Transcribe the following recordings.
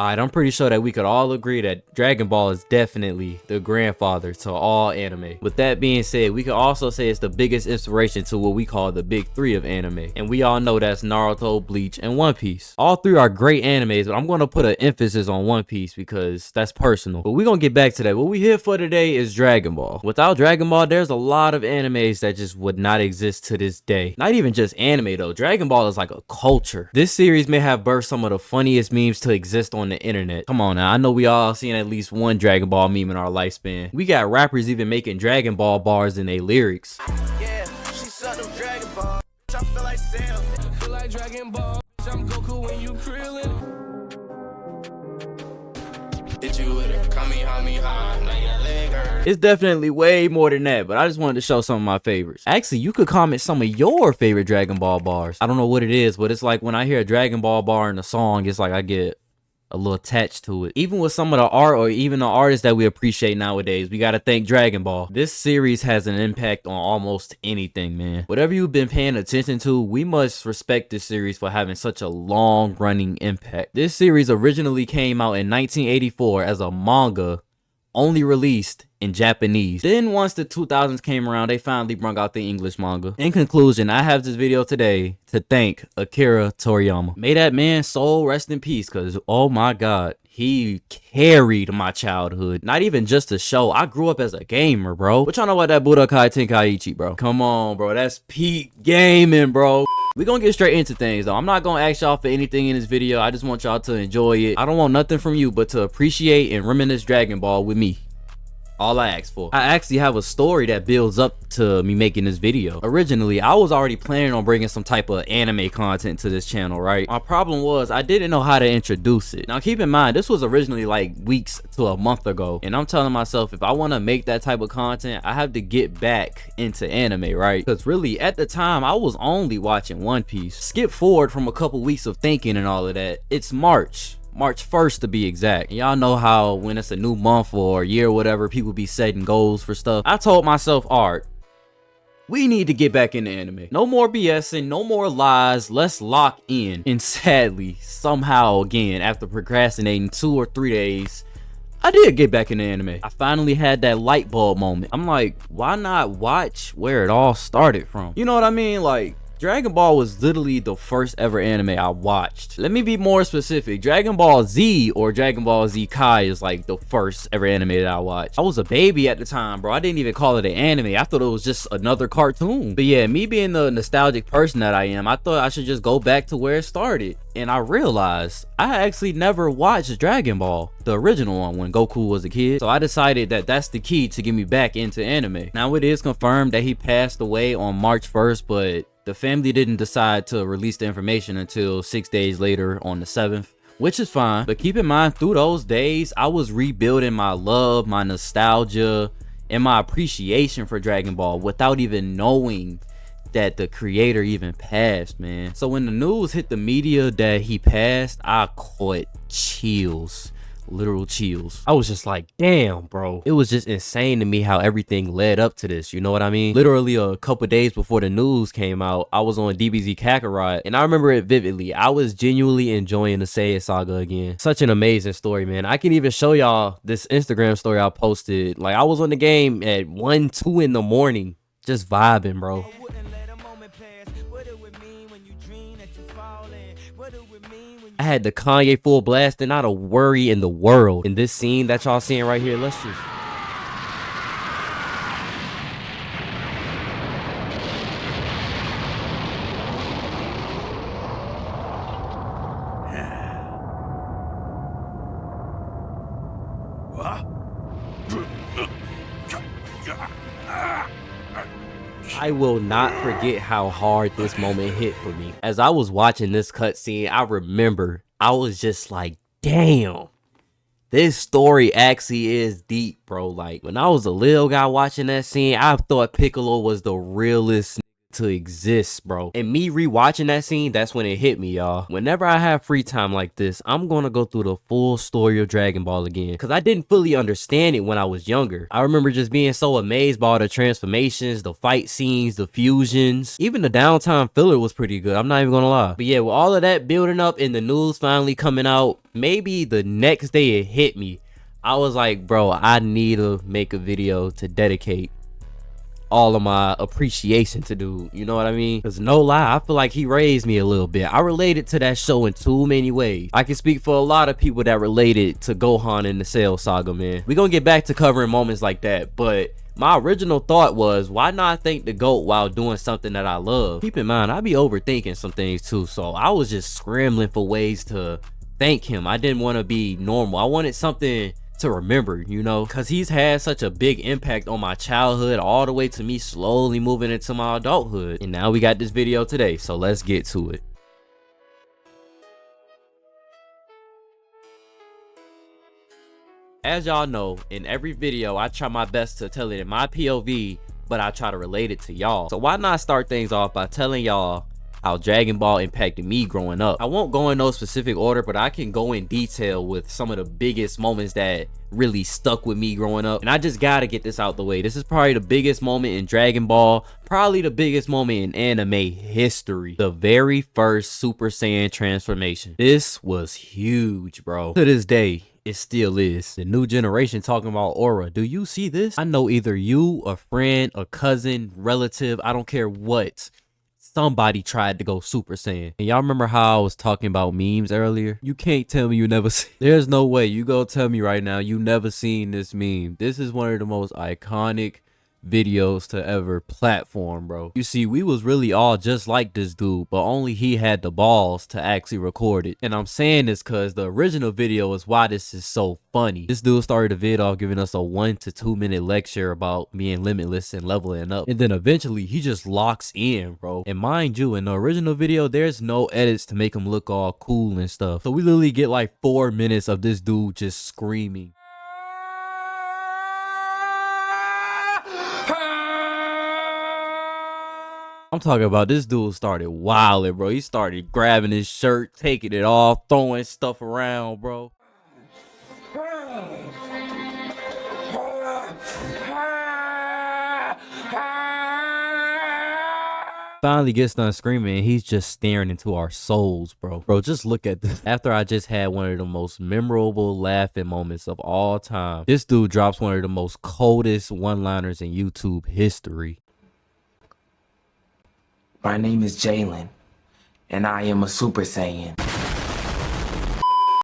Alright, I'm pretty sure that we could all agree that Dragon Ball is definitely the grandfather to all anime. With that being said, we could also say it's the biggest inspiration to what we call the big three of anime. And we all know that's Naruto, Bleach, and One Piece. All three are great animes, but I'm going to put an emphasis on One Piece because that's personal. But we're going to get back to that. What we here for today is Dragon Ball. Without Dragon Ball, there's a lot of animes that just would not exist to this day. Not even just anime though. Dragon Ball is like a culture. This series may have birthed some of the funniest memes to exist on the internet. Come on now, I know we all seen at least one Dragon Ball meme in our lifespan. We got rappers even making Dragon Ball bars in their lyrics. Yeah, she sucked them Dragon Ball. I feel like Sam. Feel like Dragon Ball. I'm Goku when you krillin'. Hit you with a Kamehameha, now your leg hurt. It's definitely way more than that, but I just wanted to show some of my favorites. Actually, you could comment some of your favorite Dragon Ball bars. I don't know what it is, but it's like when I hear a Dragon Ball bar in a song, it's like I get a little attached to it. Even with some of the art or even the artists that we appreciate nowadays, we gotta thank Dragon Ball. This series has an impact on almost anything, man. Whatever you've been paying attention to, we must respect this series for having such a long running impact. This series originally came out in 1984 as a manga, only released in Japanese. Then once the 2000s came around, they finally brought out the English manga. In conclusion, I have this video today to thank Akira Toriyama. May that man's soul rest in peace, because oh my god, he carried my childhood. Not even just a show. I grew up as a gamer, bro. What y'all know about that Budokai Tenkaichi, bro? Come on, bro. That's peak gaming, bro. We gonna get straight into things though. I'm not gonna ask y'all for anything in this video. I just want y'all to enjoy it. I don't want nothing from you but to appreciate and reminisce Dragon Ball with me. All I asked for. I actually have a story that builds up to me making this video. Originally, I was already planning on bringing some type of anime content to this channel, right? My problem was I didn't know how to introduce it. Now keep in mind, this was originally like weeks to a month ago. And I'm telling myself, if I want to make that type of content, I have to get back into anime, right? Because really, at the time, I was only watching One Piece. Skip forward from a couple weeks of thinking and all of that. It's March 1st to be exact. Y'all know how when it's a new month or year or whatever, people be setting goals for stuff. I told myself, art, we need to get back into anime. No more BSing, no more lies, let's lock in. And sadly, somehow again, after procrastinating 2 or 3 days, I did get back into anime. I finally had that light bulb moment. I'm like, why not watch where it all started from? You know what I mean? Like, Dragon Ball was literally the first ever anime I watched. Let me be more specific. Dragon Ball Z or Dragon Ball Z Kai is like the first ever anime that I watched. I was a baby at the time, bro. I didn't even call it an anime. I thought it was just another cartoon. But yeah, me being the nostalgic person that I am, I thought I should just go back to where it started. And I realized I actually never watched Dragon Ball, the original one, when Goku was a kid. So I decided that that's the key to get me back into anime. Now it is confirmed that he passed away on March 1st, but the family didn't decide to release the information until 6 days later on the 7th, which is fine. But keep in mind, through those days, I was rebuilding my love, my nostalgia, and my appreciation for Dragon Ball without even knowing that the creator even passed, man. So when the news hit the media that he passed, I caught chills. Literal chills. I was just like, damn, bro. It was just insane to me how everything led up to this, you know what I mean? Literally a couple days before the news came out, I was on DBZ Kakarot, and I remember it vividly. I was genuinely enjoying the Saga again. Such an amazing story, man. I can even show y'all this Instagram story I posted. Like, I was on the game at 1, 2 in the morning, just vibing, bro. I had the Kanye full blast and not a worry in the world. In this scene that y'all seeing right here, let's just... I will not forget how hard this moment hit for me. As I was watching this cutscene, I remember I was just like, damn, this story actually is deep, bro. Like, when I was a little guy watching that scene, I thought Piccolo was the realest to exist, bro. And me rewatching that scene, that's when it hit me, y'all. Whenever I have free time like this, I'm gonna go through the full story of Dragon Ball again, because I didn't fully understand it when I was younger. I remember just being so amazed by all the transformations, the fight scenes, the fusions. Even the downtime filler was pretty good, I'm not even gonna lie. But yeah, with all of that building up and the news finally coming out, maybe the next day it hit me. I was like, bro, I need to make a video to dedicate all of my appreciation to dude, you know what I mean? Because no lie, I feel like he raised me a little bit. I related to that show in too many ways. I can speak for a lot of people that related to Gohan in the Cell Saga, man. We're gonna get back to covering moments like that, but my original thought was, why not thank the GOAT while doing something that I love? Keep in mind, I be overthinking some things too, so I was just scrambling for ways to thank him. I didn't want to be normal. I wanted something to remember, you know, because he's had such a big impact on my childhood all the way to me slowly moving into my adulthood. And now we got this video today, so let's get to it. As y'all know, in every video I try my best to tell it in my POV, but I try to relate it to y'all. So why not start things off by telling y'all how Dragon Ball impacted me growing up. I won't go in no specific order, but I can go in detail with some of the biggest moments that really stuck with me growing up. And I just gotta get this out the way. This is probably the biggest moment in Dragon Ball, probably the biggest moment in anime history. The very first Super Saiyan transformation. This was huge, bro. To this day, it still is. The new generation talking about aura. Do you see this? I know either you, a friend, a cousin, relative, I don't care what, somebody tried to go Super Saiyan. And y'all remember how I was talking about memes earlier? You can't tell me you never seen. There's no way you go tell me right now you never seen this meme. This is one of the most iconic videos to ever platform, bro. You see, we was really all just like this dude, but only he had the balls to actually record it. And I'm saying this because the original video is why this is so funny. This dude started the vid off giving us a 1 to 2 minute lecture about being limitless and leveling up, and then eventually he just locks in, bro. And mind you, in the original video there's no edits to make him look all cool and stuff, so we literally get like 4 minutes of this dude just screaming. I'm talking about this dude started wilding, bro. He started grabbing his shirt, taking it off, throwing stuff around, bro. Finally gets done screaming and he's just staring into our souls, bro. Bro, just look at this. After I just had one of the most memorable laughing moments of all time, this dude drops one of the most coldest one-liners in YouTube history. My name is Jalen, and I am a Super Saiyan.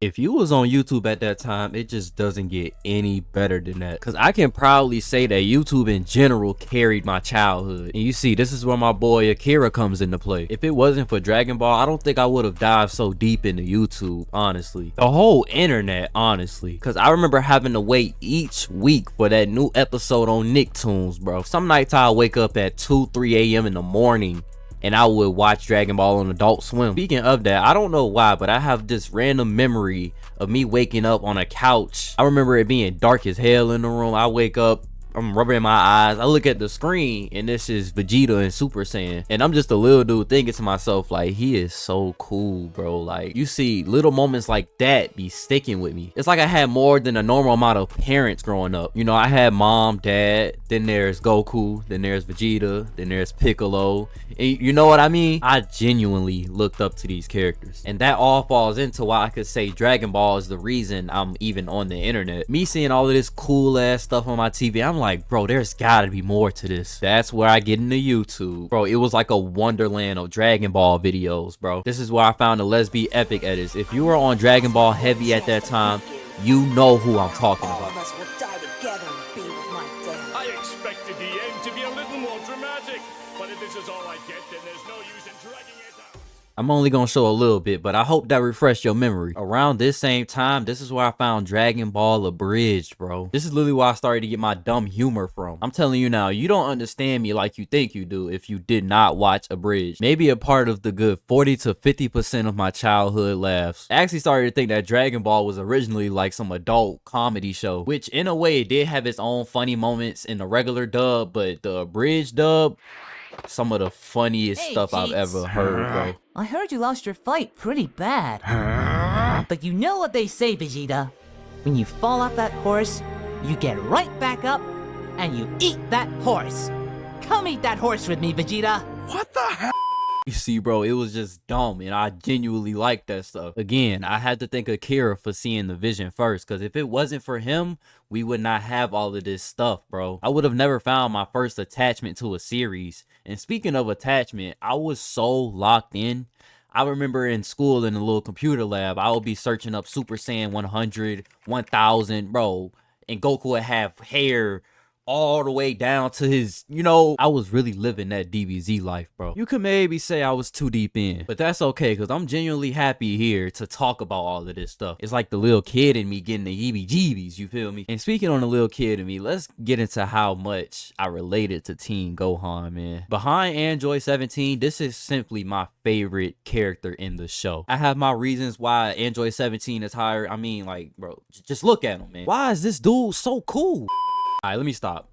If you was on YouTube at that time, it just doesn't get any better than that. Because I can proudly say that YouTube in general carried my childhood. And you see, this is where my boy Akira comes into play. If it wasn't for Dragon Ball, I don't think I would have dived so deep into YouTube, honestly. The whole internet, honestly. Because I remember having to wait each week for that new episode on Nicktoons, bro. Some nights I'll wake up at 2, 3 a.m. in the morning and I would watch Dragon Ball on Adult Swim. Speaking of that, I don't know why, but I have this random memory of me waking up on a couch. I remember it being dark as hell in the room. I wake up, I'm rubbing my eyes, I look at the screen, and this is Vegeta and Super Saiyan. And I'm just a little dude thinking to myself, like, he is so cool, bro. Like, you see, little moments like that be sticking with me. It's like I had more than a normal amount of parents growing up. You know, I had mom, dad, then there's Goku, then there's Vegeta, then there's Piccolo. And you know what I mean? I genuinely looked up to these characters. And that all falls into why I could say Dragon Ball is the reason I'm even on the internet. Me seeing all of this cool ass stuff on my TV, I'm like, bro, there's gotta be more to this. That's where I get into YouTube, bro. It was like a wonderland of Dragon Ball videos, bro. This is where I found the Lesbi epic edits. If you were on Dragon Ball heavy at that time, you know who I'm talking about. I expected the end to be a little more dramatic, but if this is all I get, then there's no use in dragging it out. I'm only gonna show a little bit, but I hope that refreshed your memory. Around this same time, this is where I found Dragon Ball Abridged, bro. This is literally where I started to get my dumb humor from. I'm telling you now, you don't understand me like you think you do if you did not watch Abridged. Maybe a part of the good 40 to 50% of my childhood laughs. I actually started to think that Dragon Ball was originally like some adult comedy show, which in a way it did have its own funny moments in the regular dub, but the Abridged dub, some of the funniest stuff I've ever heard, bro. I heard you lost your fight pretty bad. But you know what they say, Vegeta? When you fall off that horse, you get right back up and you eat that horse. Come eat that horse with me, Vegeta. What the hell? You see, bro, it was just dumb, and I genuinely liked that stuff. Again, I had to thank Akira for seeing the vision first, because if it wasn't for him, we would not have all of this stuff, bro. I would have never found my first attachment to a series. And speaking of attachment, I was so locked in. I remember in school in the little computer lab, I would be searching up Super Saiyan 100, 1000, bro, and Goku would have hair all the way down to his, you know, I was really living that DBZ life, bro. You could maybe say I was too deep in, but that's okay, because I'm genuinely happy here to talk about all of this stuff. It's like the little kid in me getting the heebie-jeebies, you feel me? And speaking on the little kid in me, let's get into how much I related to Teen Gohan, man. Behind Android 17, this is simply my favorite character in the show. I have my reasons why Android 17 is higher. I mean, like, bro, just look at him, man. Why is this dude so cool? Alright, let me stop.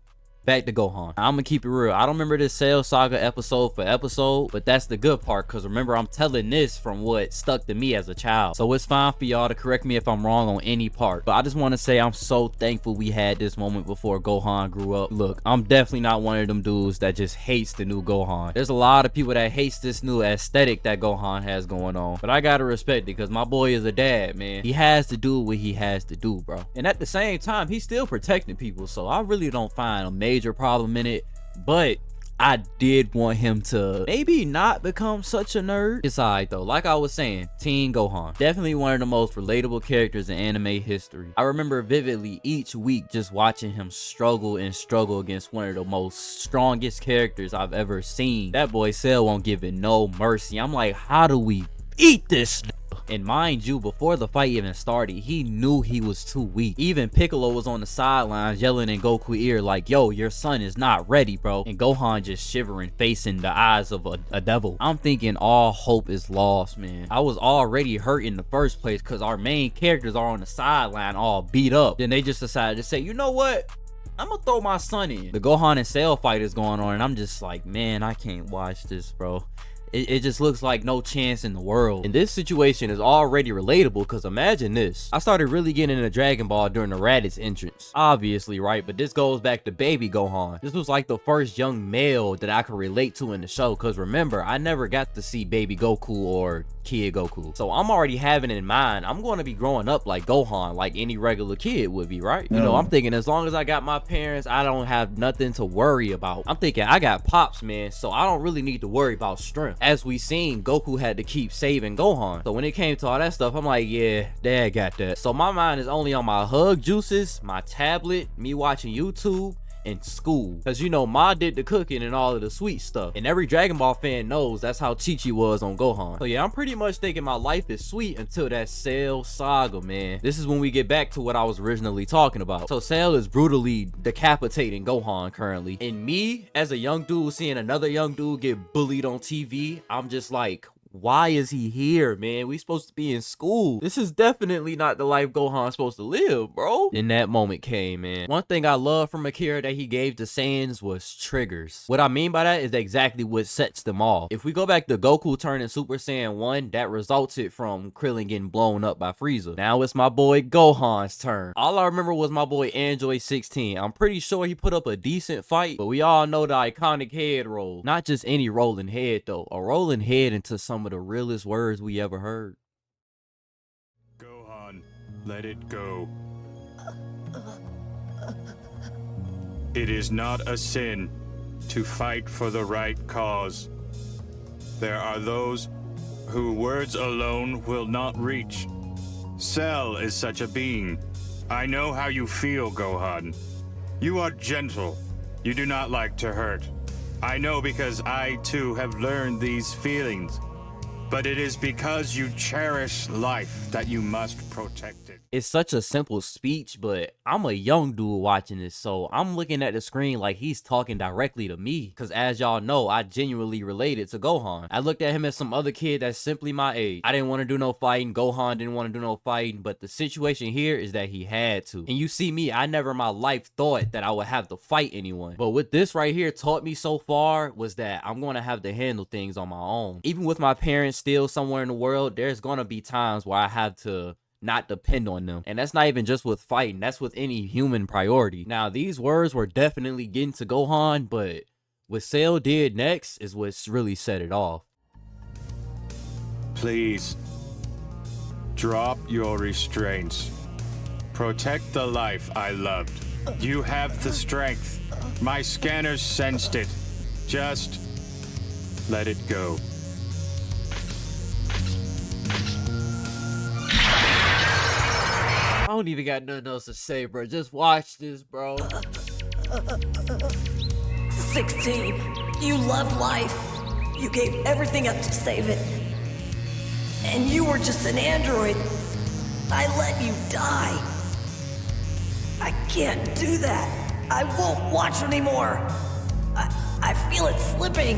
Back to Gohan. I'm gonna keep it real. I don't remember this Cell Saga episode for episode, but that's the good part, because remember, I'm telling this from what stuck to me as a child. So it's fine for y'all to correct me if I'm wrong on any part. But I just want to say I'm so thankful we had this moment before Gohan grew up. Look, I'm definitely not one of them dudes that just hates the new Gohan. There's a lot of people that hates this new aesthetic that Gohan has going on. But I gotta respect it, because my boy is a dad, man. He has to do what he has to do, bro. And at the same time, he's still protecting people. So I really don't find a major problem in it, but I did want him to maybe not become such a nerd. It's alright though. Like I was saying, Teen Gohan, definitely one of the most relatable characters in anime history. I remember vividly each week just watching him struggle and struggle against one of the most strongest characters I've ever seen. That boy Cell won't give it no mercy. I'm like, how do we beat this? And mind you, before the fight even started, he knew he was too weak. Even Piccolo was on the sidelines yelling in Goku's ear like, yo, your son is not ready, bro. And Gohan just shivering, facing the eyes of a devil. I'm thinking all hope is lost, man. I was already hurt in the first place because our main characters are on the sideline all beat up. Then they just decided to say, you know what? I'm gonna throw my son in. The Gohan and Cell fight is going on, and I'm just like, man, I can't watch this, bro. It just looks like no chance in the world. And this situation is already relatable, because imagine this. I started really getting into Dragon Ball during the Raditz entrance. Obviously, right? But this goes back to baby Gohan. This was like the first young male that I could relate to in the show, because remember, I never got to see baby Goku or kid Goku. So I'm already having in mind, I'm going to be growing up like Gohan, like any regular kid would be, right? You know, I'm thinking as long as I got my parents, I don't have nothing to worry about. I'm thinking I got pops, man, so I don't really need to worry about strength. As we seen, Goku had to keep saving Gohan. So when it came to all that stuff, I'm like, yeah, dad got that. So my mind is only on my hug juices, my tablet, me watching YouTube, and school. Because you know, Ma did the cooking and all of the sweet stuff. And every Dragon Ball fan knows that's how Chi-Chi was on Gohan. So yeah, I'm pretty much thinking my life is sweet until that Cell Saga, man. This is when we get back to what I was originally talking about. So Cell is brutally decapitating Gohan currently. And me, as a young dude, seeing another young dude get bullied on TV, I'm just like, why is he here, man? We supposed to be in school. This is definitely not the life Gohan's supposed to live, bro. Then that moment came, man. One thing I love from Akira that he gave to Saiyans was triggers. What I mean by that is exactly what sets them off. If we go back to Goku turning Super Saiyan 1, that resulted from Krillin getting blown up by Frieza. Now it's my boy Gohan's turn. All I remember was my boy Android 16. I'm pretty sure he put up a decent fight, but we all know the iconic head roll. Not just any rolling head though, a rolling head into some of the realest words we ever heard. Gohan, let it go. It is not a sin to fight for the right cause. There are those who words alone will not reach. Cell is such a being. I know how you feel, Gohan. You are gentle. You do not like to hurt. I know because I too have learned these feelings. but it is because you cherish life that you must protect it. It's such a simple speech, but I'm a young dude watching this, so I'm looking at the screen like he's talking directly to me. Cause as y'all know, I genuinely related to Gohan. I looked at him as some other kid that's simply my age. I didn't want to do no fighting. Gohan didn't want to do no fighting, but the situation here is that he had to. And you see me, I never in my life thought that I would have to fight anyone. But what this right here taught me so far was that I'm going to have to handle things on my own. Even with my parents still somewhere in the world, there's going to be times where I have to not depend on them. And that's not even just with fighting, that's with any human priority. Now, these words were definitely getting to Gohan, but what Cell did next is what's really set it off. Please, drop your restraints. Protect the life I loved. You have the strength. My scanners sensed it. Just let it go. I don't even got nothing else to say, bro. Just watch this, bro. 16. You loved life. You gave everything up to save it. And you were just an android. I let you die. I can't do that. I won't watch anymore. I feel it slipping.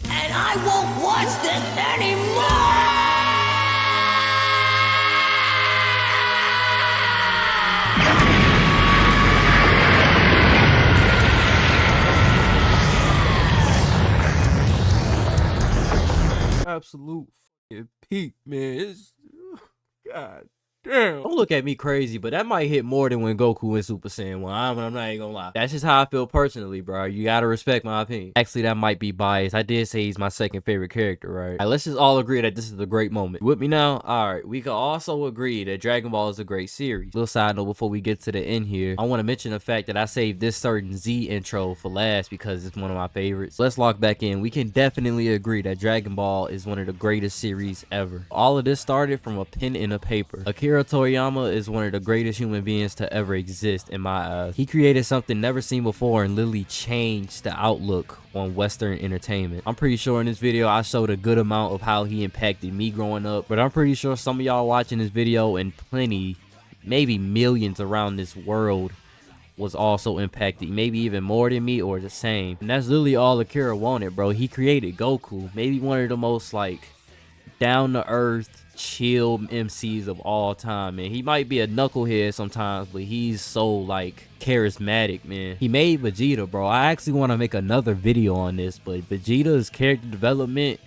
And I won't watch this anymore! Absolute fucking peak, man. It's, God damn. Don't look at me crazy, but that might hit more than when Goku went Super Saiyan 1. I'm not even gonna lie. That's just how I feel personally, bro. You gotta respect my opinion. Actually, that might be biased. I did say he's my second favorite character, right? Alright, let's just all agree that this is a great moment. With me now? Alright, we can also agree that Dragon Ball is a great series. Little side note before we get to the end here. I want to mention the fact that I saved this certain Z intro for last because it's one of my favorites. Let's lock back in. We can definitely agree that Dragon Ball is one of the greatest series ever. All of this started from a pen and a paper. Akira Toriyama is one of the greatest human beings to ever exist in my eyes. He created something never seen before and literally changed the outlook on Western entertainment. I'm pretty sure in this video I showed a good amount of how he impacted me growing up, but I'm pretty sure some of y'all watching this video and plenty, maybe millions around this world was also impacted, maybe even more than me or the same. And that's literally all Akira wanted, bro. He created Goku, maybe one of the most like down to earth, chill MCs of all time, man. He might be a knucklehead sometimes, but he's so like charismatic, man. He made Vegeta, bro. I actually want to make another video on this, but Vegeta's character development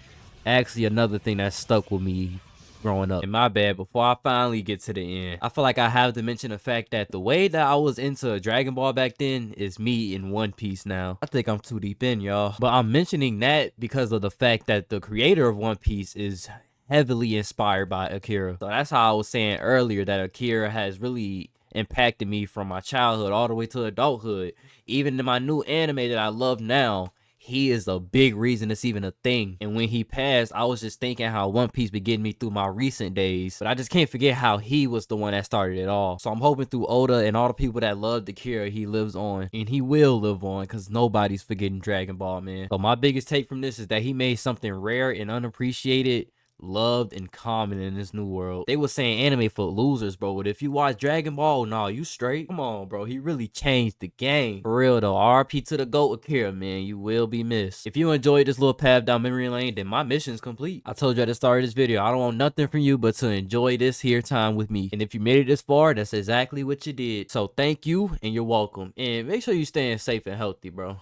actually another thing that stuck with me growing up. And my bad, before I finally get to the end, I feel like I have to mention the fact that the way that I was into Dragon Ball back then is me in One Piece now. I think I'm too deep in, y'all, but I'm mentioning that because of the fact that the creator of One Piece is heavily inspired by Akira. So that's how I was saying earlier that Akira has really impacted me from my childhood all the way to adulthood. Even in my new anime that I love now, he is a big reason it's even a thing. And when he passed, I was just thinking how One Piece been getting me through my recent days. But I just can't forget how he was the one that started it all. So I'm hoping through Oda and all the people that loved Akira, he lives on. And he will live on because nobody's forgetting Dragon Ball, man. So my biggest take from this is that he made something rare and unappreciated, loved and common in this new world. They was saying anime for losers, bro, but if you watch Dragon Ball, nah, you straight. Come on, bro, he really changed the game. For real though, RP to the GOAT Akira, man, you will be missed. If you enjoyed this little path down memory lane, then my mission's complete. I told you at the start of this video, I don't want nothing from you but to enjoy this here time with me. And if you made it this far, that's exactly what you did. So thank you and you're welcome. And make sure you staying safe and healthy, bro.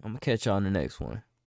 I'm gonna catch y'all in the next one.